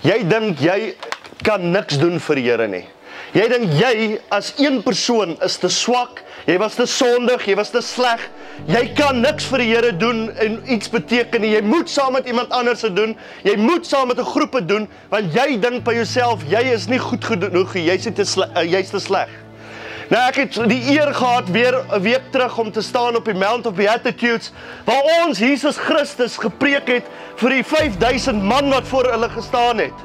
Jy dink jy kan niks doen vir die Here nie. Jy dink jy as een persoon is te swak, jy was te sondig, jy was te sleg, jy kan niks vir die Here doen en iets beteken nie, jy moet saam met iemand anders dit doen, jy moet saam met 'n groep dit doen, want jy dink by jouself, jy is nie goed genoeg, jy's te sleg. Nou ek het die eer gehad weer 'n week terug om te staan op die Mount of Beatitudes, waar ons Jesus Christus gepreek het vir die 5000 man wat voor hulle gestaan het.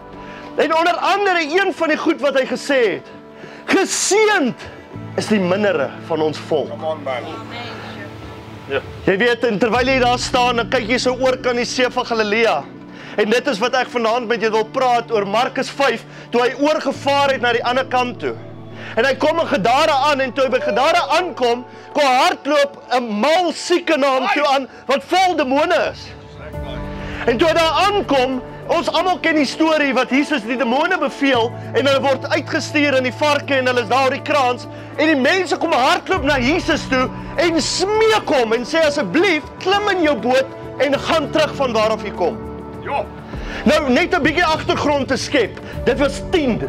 En onder andere een van die goed wat hy gesê het, geseënd is die mindere van ons volk. Ja. Jy weet, en terwyl jy daar staan, dan kyk jy so oor kan die see van Galilea. En dit is wat ek vanaand met jou wil praat oor Markus 5, toe hy oorgevaar het na die ander kant toe. En hy kom in Gadara aan, en toe hy by Gadara aankom, kon hardloop 'n mal sieke na hom toe aan, wat vol demone is. En toe hy daar aankom, ons almal ken die storie wat Jesus die demone beveel en hulle word uitgestuur in die varke en hulle is daar op die kraans en die mense kom hardloop na Jesus toe en smeek hom en sê asseblief klim in jou boot en gaan terug van waar af jy kom. Ja. Nou net 'n bietjie agtergrond te skep. Dit was 10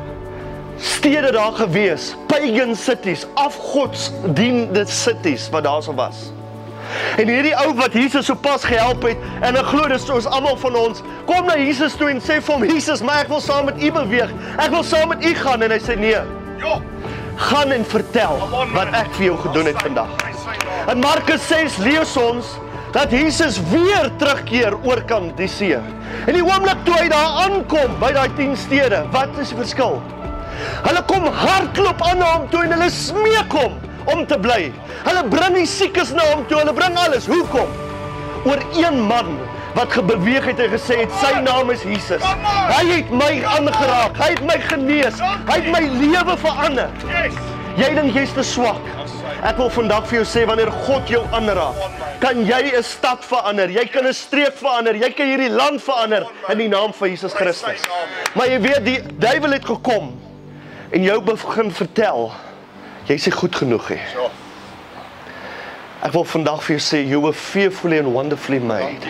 stede daar gewees, pagan cities, afgodsdiende cities wat daar so was. En hierdie ou wat Jesus so pas gehelp het, en ek glo dis soos almal van ons, kom na Jesus toe en sê vir hom, Jesus, maar ek wil saam met u beweeg, ek wil saam met u gaan, en hy sê nee, gaan en vertel wat ek vir jou gedoen het vandag. In Markus 6 lees ons, dat Jesus weer terugkeer oor kan die see. En die oomblik toe hy daar aankom, by daai 10 stede, wat is die verskil? Hulle kom hardloop aan na hom toe en hulle smeek hom om te bly. Hulle bring die siekes na hom toe, hulle bring alles. Hoekom? Oor een man wat gebeweeg het en gesê het, sy naam is Jesus. Hy het my aangeraak, hy het my genees, hy het my lewe verander. Jy dink jy's te swak. Ek wil vandag vir jou sê, wanneer God jou aanraak, kan jy 'n stad verander, jy kan 'n streek verander, jy kan hierdie land verander in die naam van Jesus Christus. Maar jy weet, die duiwel het gekom en jou begin vertel, jy is nie goed genoeg nie. Ek wil vandag vir jou sê, you were fearfully and wonderfully made.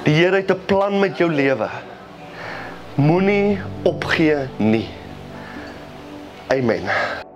Die Here het 'n plan met jou lewe. Moenie opgee nie. Amen.